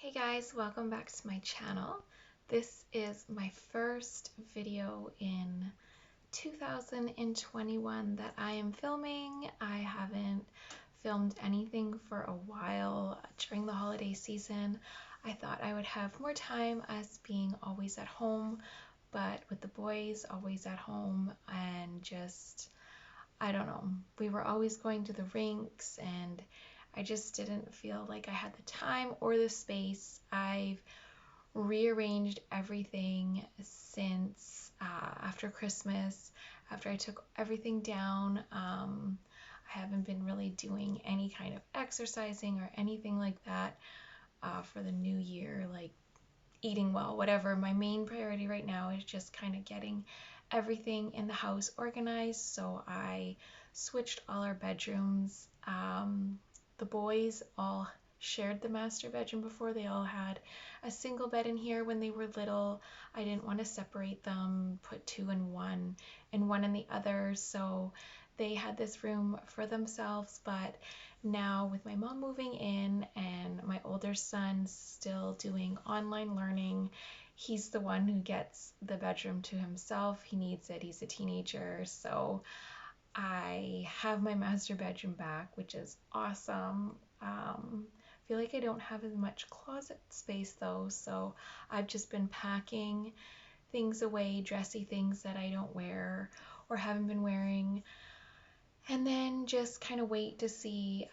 Hey guys, welcome back to my channel. This is my first video in 2021 that I am filming. I haven't filmed anything for a while during the holiday season. I thought I would have more time as being always at home, but with the boys always at home and just, I don't know, we were always going to the rinks and I just didn't feel like I had the time or the space. I've rearranged everything since after Christmas, after I took everything down. I haven't been really doing any kind of exercising or anything like that for the new year, like eating well, whatever. My main priority right now is just kind of getting everything in the house organized. So I switched all our bedrooms. The boys all shared the master bedroom before. They all had a single bed in here when they were little. I didn't want to separate them, put two in one and one in the other. So they had this room for themselves. But now with my mom moving in and my older son still doing online learning, he's the one who gets the bedroom to himself. He needs it. He's a teenager. So I have my master bedroom back, which is awesome. I feel like I don't have as much closet space though, so I've just been packing things away, dressy things that I don't wear or haven't been wearing, and then just kind of wait to see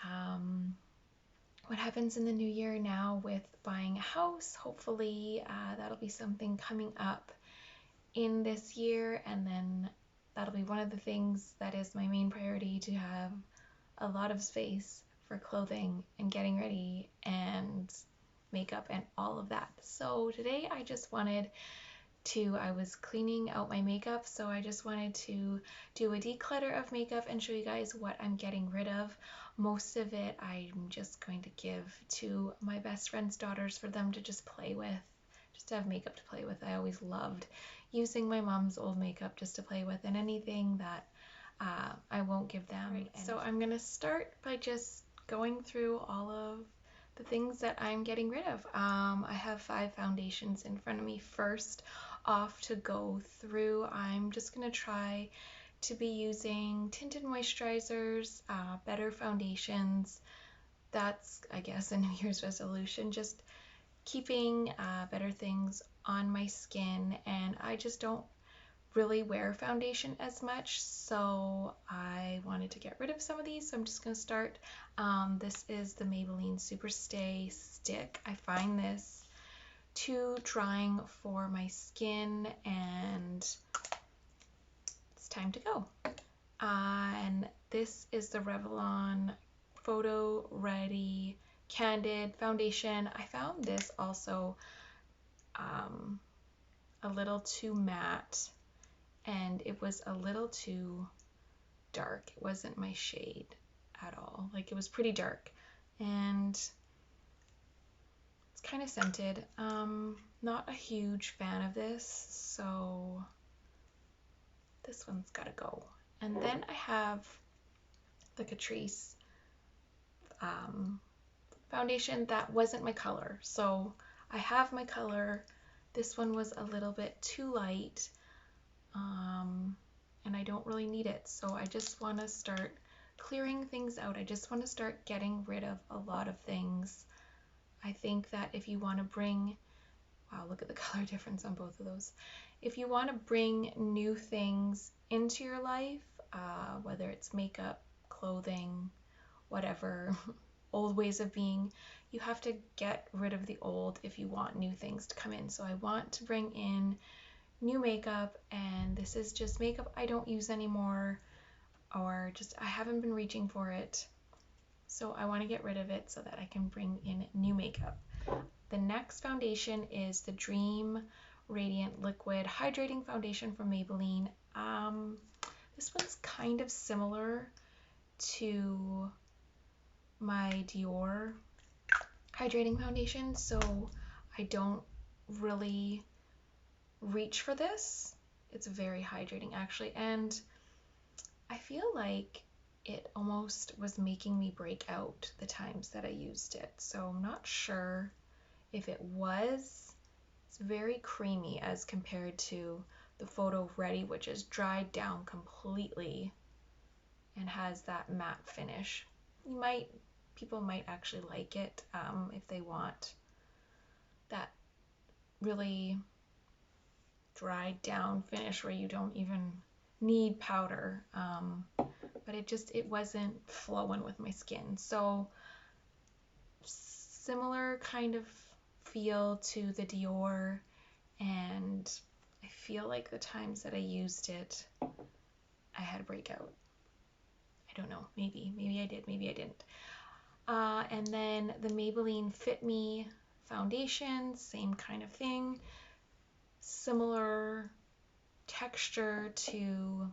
what happens in the new year now with buying a house. Hopefully that'll be something coming up in this year, and then that'll be one of the things that is my main priority, to have a lot of space for clothing and getting ready and makeup and all of that. So today I was cleaning out my makeup, so I just wanted to do a declutter of makeup and show you guys what I'm getting rid of. Most of it I'm just going to give to my best friend's daughters for them to just play with, just to have makeup to play with. I always loved using my mom's old makeup just to play with, and anything that I won't give them. Right. So I'm gonna start by just going through all of the things that I'm getting rid of. I have 5 foundations in front of me. First off to go through, I'm just gonna try to be using tinted moisturizers, better foundations. That's, I guess, a New Year's resolution, just keeping better things on my skin, and I just don't really wear foundation as much, so I wanted to get rid of some of these. So I'm just going to start. This is the Maybelline Super Stay Stick. I find this too drying for my skin and it's time to go. And this is the Revlon Photo Ready Candid foundation. I found this also a little too matte, and it was a little too dark. It wasn't my shade at all. Like, it was pretty dark and it's kind of scented. Not a huge fan of this, so this one's gotta go. And then I have the Catrice foundation. That wasn't my color, so I have my color. This one was a little bit too light, and I don't really need it, so I just want to start clearing things out. I just want to start getting rid of a lot of things. I think that if you want to bring, wow, look at the color difference on both of those. If you want to bring new things into your life, whether it's makeup, clothing, whatever, old ways of being, you have to get rid of the old if you want new things to come in. So I want to bring in new makeup, and this is just makeup I don't use anymore, or just I haven't been reaching for it, so I want to get rid of it so that I can bring in new makeup. The next foundation is the Dream Radiant Liquid Hydrating Foundation from Maybelline. This one's kind of similar to my Dior hydrating foundation, so I don't really reach for this. It's very hydrating actually, and I feel like it almost was making me break out the times that I used it, so I'm not sure if it was. It's very creamy as compared to the photo ready, which is dried down completely and has that matte finish. People might actually like it if they want that really dried down finish where you don't even need powder. But it wasn't flowing with my skin. So similar kind of feel to the Dior, and I feel like the times that I used it, I had a breakout. I don't know, maybe I did, maybe I didn't. And then the Maybelline Fit Me foundation, same kind of thing, similar texture to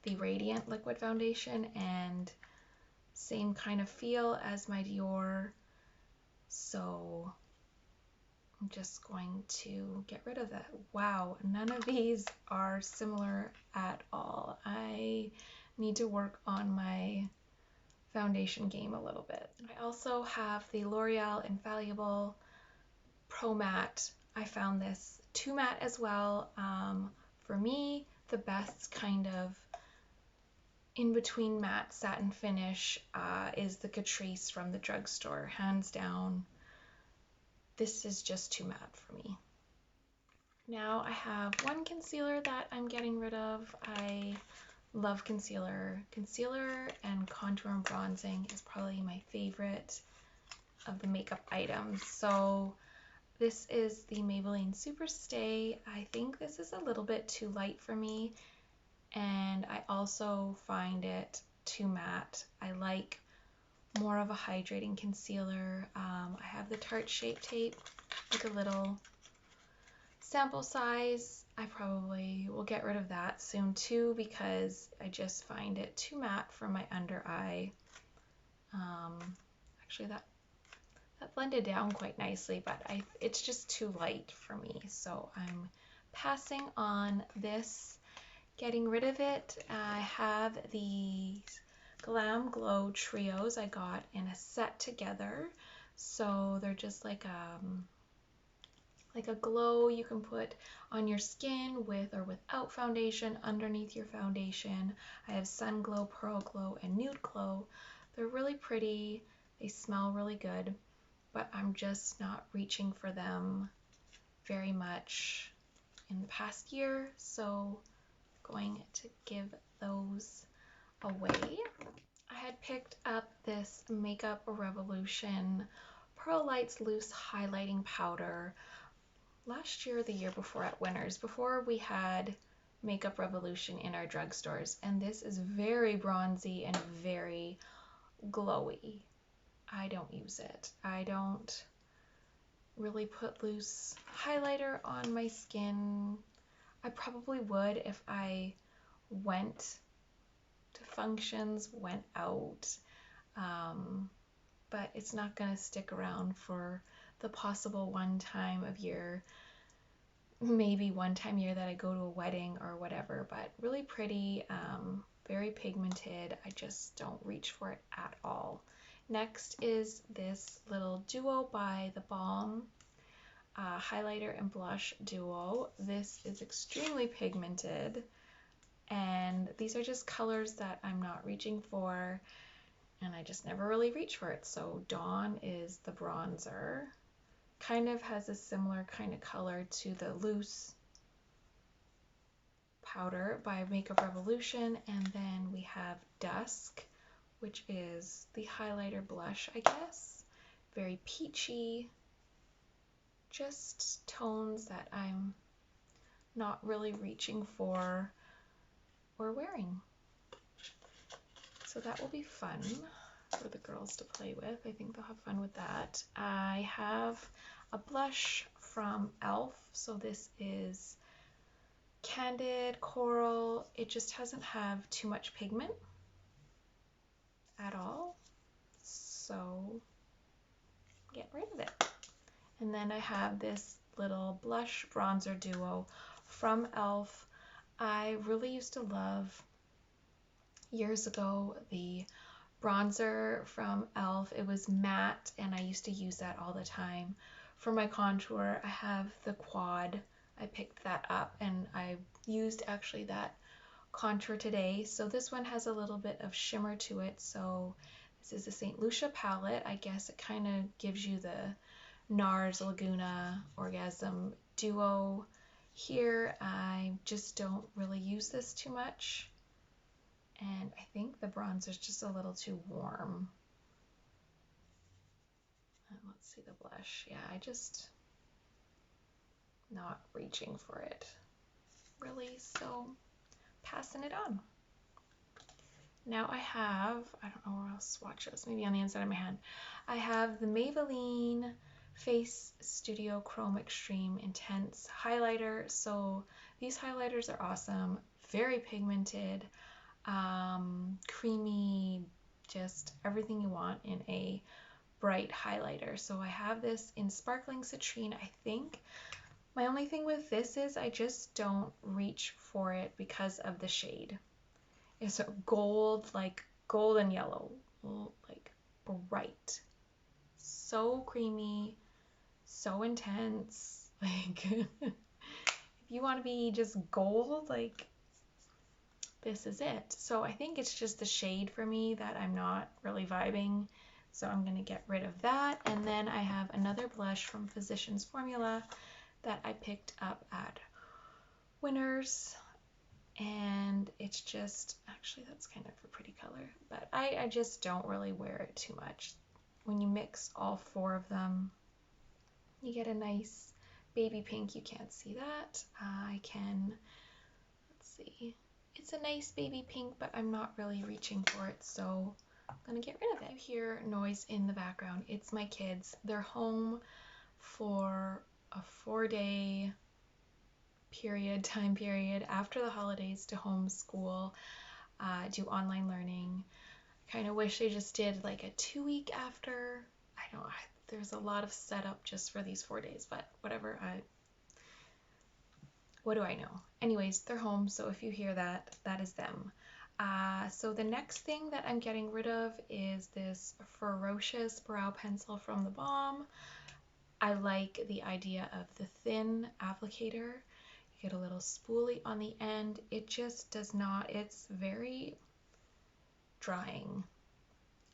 the Radiant liquid foundation and same kind of feel as my Dior. So I'm just going to get rid of that. Wow, none of these are similar at all. I need to work on my foundation game a little bit. I also have the L'Oreal Infallible Pro Matte. I found this too matte as well. For me, the best kind of in-between matte satin finish is the Catrice from the drugstore, hands down. This is just too matte for me. Now I have one concealer that I'm getting rid of. I love concealer. Concealer and contour and bronzing is probably my favorite of the makeup items. So this is the Maybelline Super Stay. I think this is a little bit too light for me, and I also find it too matte. I like more of a hydrating concealer. I have the Tarte Shape Tape with a little sample size. I probably will get rid of that soon too because I just find it too matte for my under eye. Actually that blended down quite nicely, but it's just too light for me. So I'm passing on this, getting rid of it. I have these Glam Glow Trios I got in a set together. So they're just like a glow you can put on your skin with or without foundation, underneath your foundation. I have Sun Glow, Pearl Glow, and Nude Glow. They're really pretty. They smell really good, but I'm just not reaching for them very much in the past year, so I'm going to give those away. I had picked up this Makeup Revolution Pearl Lights Loose Highlighting Powder last year or the year before at Winners, before we had Makeup Revolution in our drugstores, and this is very bronzy and very glowy. I don't use it. I don't really put loose highlighter on my skin. I probably would if I went to functions, went out, but it's not going to stick around for the possible one time of year, maybe one time a year that I go to a wedding or whatever. But really pretty, very pigmented. I just don't reach for it at all. Next is this little duo by the Balm highlighter and blush duo. This is extremely pigmented, and these are just colors that I'm not reaching for, and I just never really reach for it. So Dawn is the bronzer. Kind of has a similar kind of color to the loose powder by Makeup Revolution, and then we have Dusk, which is the highlighter blush, I guess. Very peachy, just tones that I'm not really reaching for or wearing. So that will be fun for the girls to play with. I think they'll have fun with that. I have a blush from e.l.f. So this is Candid Coral. It just doesn't have too much pigment at all, so get rid of it. And then I have this little blush bronzer duo from e.l.f. I really used to love, years ago, the bronzer from e.l.f. It was matte, and I used to use that all the time. For my contour, I have the Quad. I picked that up, and I used actually that contour today. So this one has a little bit of shimmer to it. So this is the St. Lucia palette. I guess it kind of gives you the NARS Laguna Orgasm duo. Here, I just don't really use this too much. And I think the bronzer is just a little too warm. And let's see the blush. Yeah, I just not reaching for it really, so passing it on. Now I have, I don't know where else swatches, maybe on the inside of my hand. I have the Maybelline Face Studio Chrome Extreme Intense highlighter. So these highlighters are awesome, very pigmented, creamy, just everything you want in a bright highlighter. So I have this in Sparkling Citrine, I think. My only thing with this is I just don't reach for it because of the shade. It's a gold, like golden yellow, like bright, so creamy, so intense. Like if you want to be just gold, like this is it. So I think it's just the shade for me that I'm not really vibing. So I'm going to get rid of that. And then I have another blush from Physicians Formula that I picked up at Winners. And it's just, actually that's kind of a pretty color, but I just don't really wear it too much. When you mix all four of them, you get a nice baby pink. You can't see that. I can, let's see. It's a nice baby pink, but I'm not really reaching for it, so I'm gonna get rid of it. You hear noise in the background. It's my kids. They're home for a 4-day time period after the holidays to homeschool, do online learning. I kind of wish they just did like a 2-week after. I don't know, there's a lot of setup just for these 4 days, but whatever. What do I know? Anyways, they're home, so if you hear that, that is them. So the next thing that I'm getting rid of is this Ferocious brow pencil from the Balm. I like the idea of the thin applicator. You get a little spoolie on the end. It just does not, it's very drying.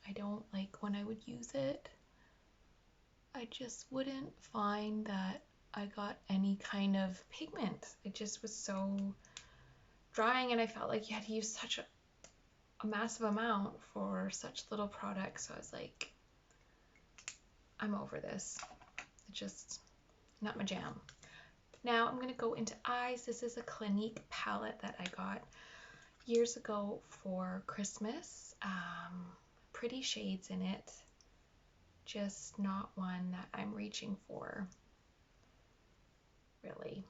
I don't like when I would use it. I just wouldn't find that I got any kind of pigment. It just was so drying, and I felt like you had to use such a massive amount for such little product. So I was like, I'm over this. It's just not my jam. Now I'm going to go into eyes. This is a Clinique palette that I got years ago for Christmas. Pretty shades in it. Just not one that I'm reaching for, really,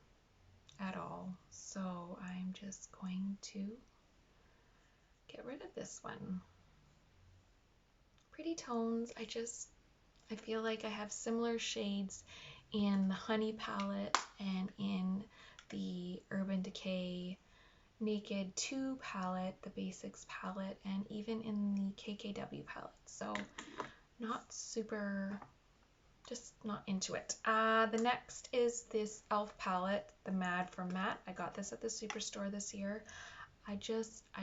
at all. So I'm just going to get rid of this one. Pretty tones. I feel like I have similar shades in the Honey palette and in the Urban Decay Naked 2 palette, the Basics palette, and even in the KKW palette. So not super, just not into it. The next is this e.l.f. palette, the Mad from Matte. I got this at the Superstore this year. I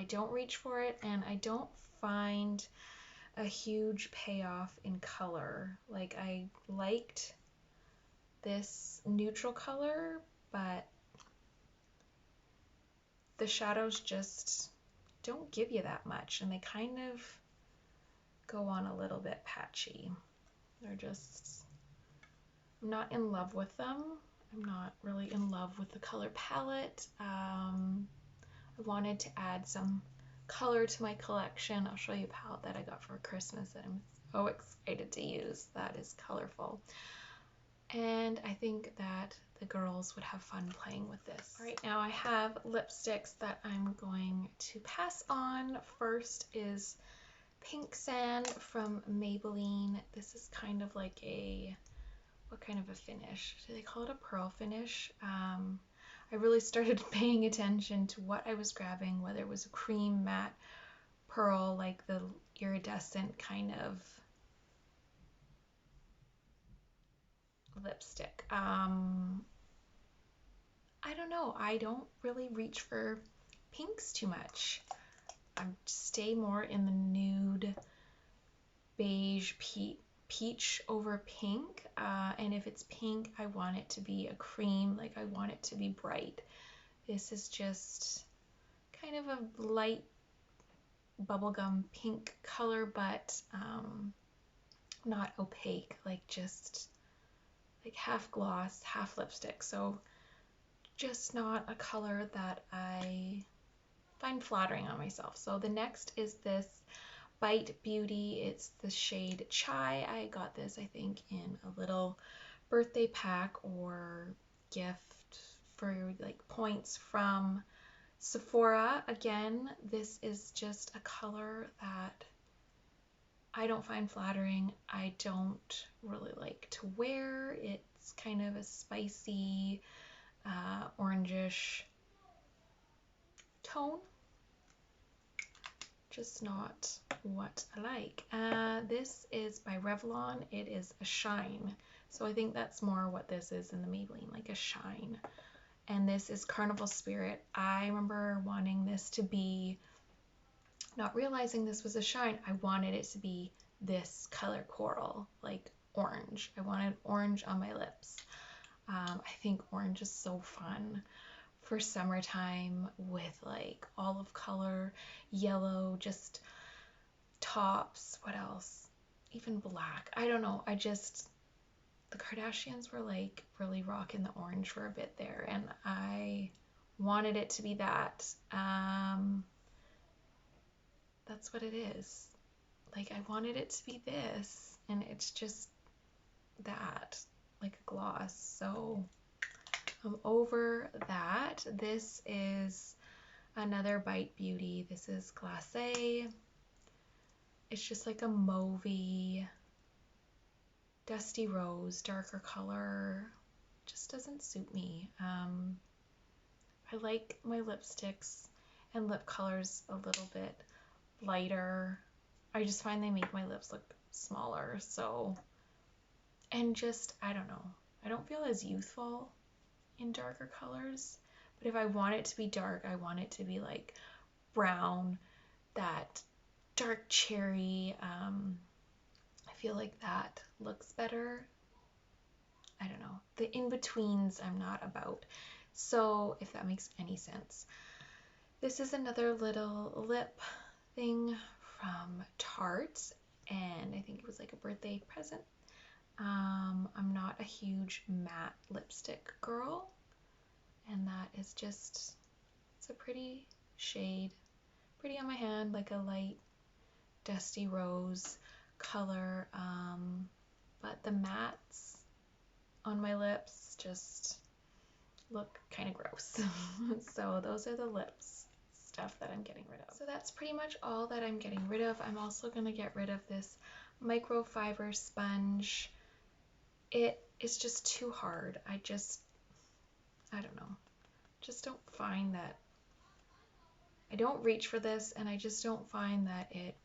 don't reach for it, and I don't find a huge payoff in color. Like, I liked this neutral color, but the shadows just don't give you that much, and they kind of go on a little bit patchy. They're just, I'm not in love with them. I'm not really in love with the color palette. I wanted to add some color to my collection. I'll show you a palette that I got for Christmas that I'm so excited to use. That is colorful. And I think that the girls would have fun playing with this. All right, now I have lipsticks that I'm going to pass on. First is Pink Sand from Maybelline. This is kind of like a, what kind of a finish? Do they call it a pearl finish? I really started paying attention to what I was grabbing, whether it was a cream matte pearl like the iridescent kind of lipstick. I don't know. I don't really reach for pinks too much. I stay more in the nude, beige, peach over pink. And if it's pink, I want it to be a cream. Like, I want it to be bright. This is just kind of a light bubblegum pink color, but not opaque, like just like half gloss, half lipstick. So just not a color that I find flattering on myself. So the next is this Bite Beauty. It's the shade Chai. I got this, I think, in a little birthday pack or gift for like points from Sephora. Again, this is just a color that I don't find flattering. I don't really like to wear. It's kind of a spicy, orangish tone. Just not what I like. This is by Revlon. It is a shine. So I think that's more what this is in the Maybelline, like a shine. And this is Carnival Spirit. I remember wanting this to be, not realizing this was a shine, I wanted it to be this color coral, like orange. I wanted orange on my lips. I think orange is so fun for summertime with like olive color, yellow, just tops. What else? Even black. I don't know. The Kardashians were like really rocking the orange for a bit there, and I wanted it to be that. That's what it is. Like, I wanted it to be this, and it's just that, like a gloss. So I'm over that. This is another Bite Beauty. This is Glacé. It's just like a mauvey, dusty rose, darker color. Just doesn't suit me. I like my lipsticks and lip colors a little bit lighter. I just find they make my lips look smaller. So, and just, I don't know. I don't feel as youthful in darker colors. But if I want it to be dark, I want it to be like brown, that dark cherry. I feel like that looks better. I don't know. The in-betweens I'm not about. So if that makes any sense. This is another little lip thing from Tarte, and I think it was like a birthday present. I'm not a huge matte lipstick girl, and that is just, it's a pretty shade, pretty on my hand, like a light dusty rose color, but the mattes on my lips just look kind of gross. So those are the lips stuff that I'm getting rid of. So that's pretty much all that I'm getting rid of. I'm also going to get rid of this microfiber sponge. It is just too hard. I don't know. Just don't find that, I don't reach for this, and I just don't find that it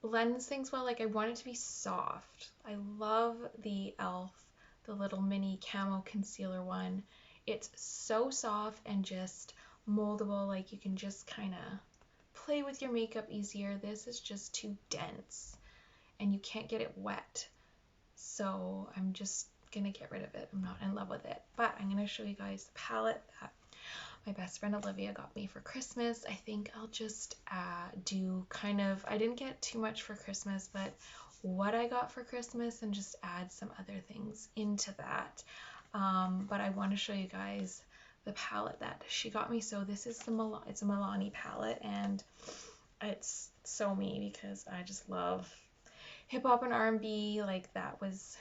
blends things well. Like, I want it to be soft. I love the e.l.f., the little mini camo concealer one. It's so soft and just moldable. Like, you can just kind of play with your makeup easier. This is just too dense, and you can't get it wet. So I'm just gonna get rid of it. I'm not in love with it, but I'm gonna show you guys the palette that my best friend Olivia got me for Christmas. I think I'll just do kind of, I didn't get too much for Christmas, but what I got for Christmas, and just add some other things into that. But I want to show you guys the palette that she got me. So this is it's a Milani palette, and it's so me because I just love hip hop and R&B. Like, that was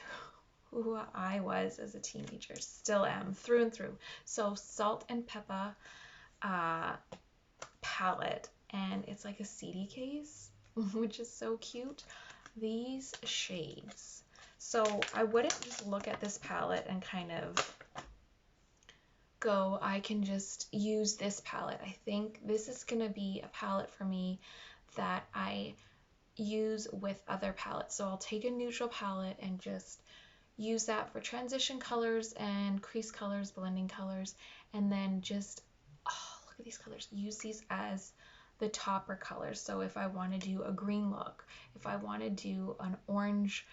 who I was as a teenager, still am through and through. So Salt and Pepper palette, and it's like a CD case, which is so cute. These shades. So I wouldn't just look at this palette and kind of go, I can just use this palette. I think this is gonna be a palette for me that I use with other palettes. So I'll take a neutral palette and just use that for transition colors and crease colors, blending colors, and then just, oh, look at these colors. Use these as the topper colors. So if I want to do a green look, if I want to do an orange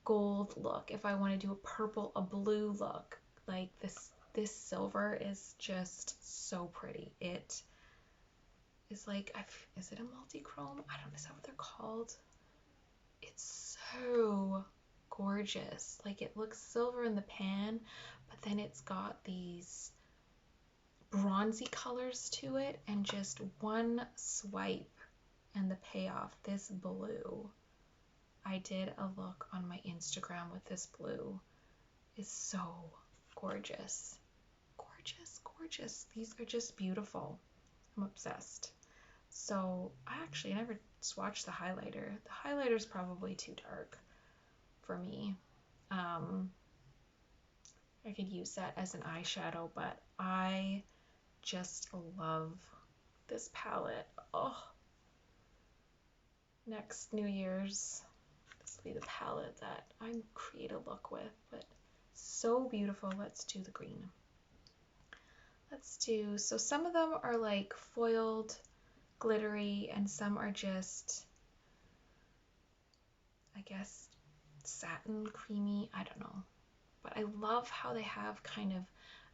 gold look, if I want to do a purple, a blue look, like this silver is just so pretty. It is like, is it a multi-chrome? I don't know, is that what they're called? It's so gorgeous. Like, it looks silver in the pan, but then it's got these bronzy colors to it, and just one swipe and the payoff, this blue. I did a look on my Instagram with this blue. Is so gorgeous. Gorgeous, gorgeous. These are just beautiful. I'm obsessed. So I never swatched the highlighter. The highlighter's probably too dark for me. I could use that as an eyeshadow, but I just love this palette. Oh, next New Year's, this will be the palette that I create a look with, but so beautiful. Let's do the green. So some of them are like foiled, glittery, and some are just, I guess, satin, creamy, I don't know. But I love how they have kind of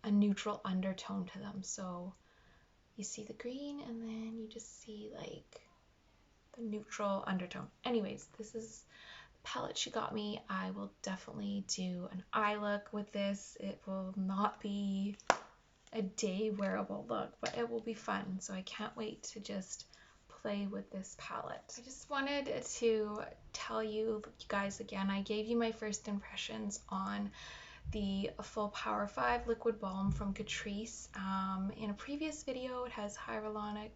a neutral undertone to them. So you see the green and then you just see like the neutral undertone. Anyways, this is the palette she got me. I will definitely do an eye look with this. It will not be a day wearable look, but it will be fun. So I can't wait to just play with this palette. I just wanted to tell you guys again, I gave you my first impressions on the Full Power 5 Liquid Balm from Catrice. In a previous video, it has hyaluronic,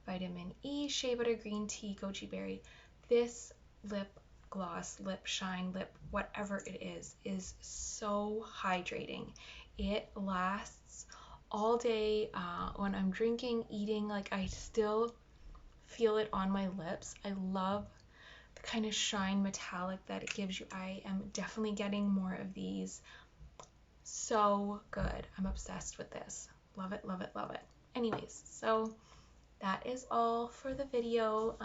vitamin E, shea butter, green tea, goji berry. This lip gloss, lip shine, lip whatever it is so hydrating. It lasts all day. When I'm drinking, eating, like, I still feel it on my lips. I love the kind of shine metallic that it gives you. I am definitely getting more of these. So good. I'm obsessed with this. Love it, love it, love it. Anyways, so that is all for the video.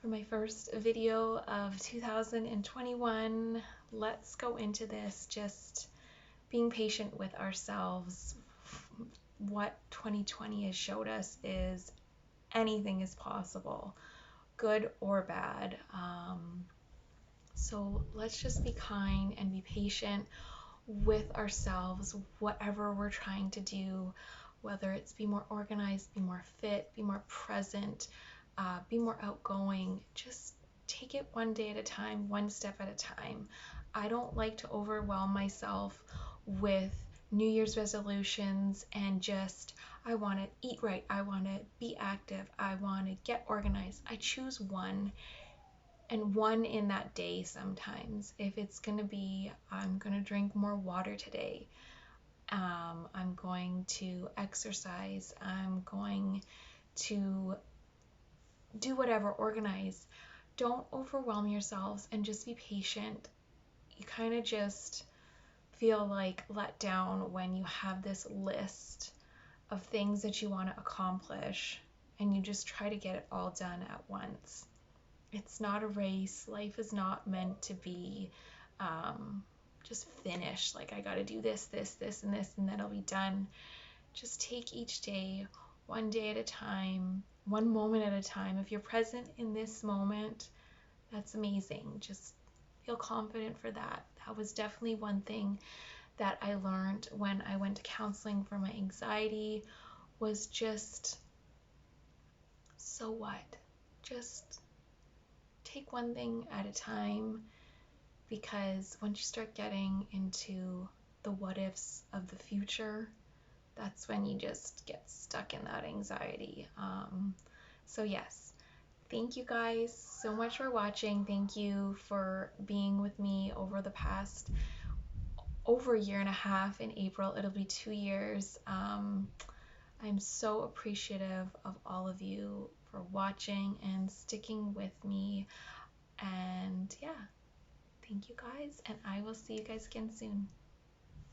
For my first video of 2021, let's go into this just being patient with ourselves. What 2020 has showed us is anything is possible, good or bad. So let's just be kind and be patient with ourselves, whatever we're trying to do, whether it's be more organized, be more fit, be more present, be more outgoing. Just take it one day at a time, one step at a time. I don't like to overwhelm myself with New Year's resolutions and just, I want to eat right, I want to be active, I want to get organized. I choose one, and one in that day sometimes. If it's going to be, I'm going to drink more water today, I'm going to exercise, I'm going to do whatever, organize. Don't overwhelm yourselves and just be patient. You kind of just feel like let down when you have this list of things that you want to accomplish and you just try to get it all done at once. It's not a race. Life is not meant to be just finished. Like, I got to do this, this, this, and this, and then I'll be done. Just take each day, one day at a time, one moment at a time. If you're present in this moment, that's amazing. Just feel confident for that. That was definitely one thing that I learned when I went to counseling for my anxiety, was just, so what? Just take one thing at a time, because once you start getting into the what ifs of the future, that's when you just get stuck in that anxiety. So yes, thank you guys so much for watching. Thank you for being with me over the past over a year and a half. In April, it'll be 2 years. I'm so appreciative of all of you for watching and sticking with me. And yeah, thank you guys, and I will see you guys again soon.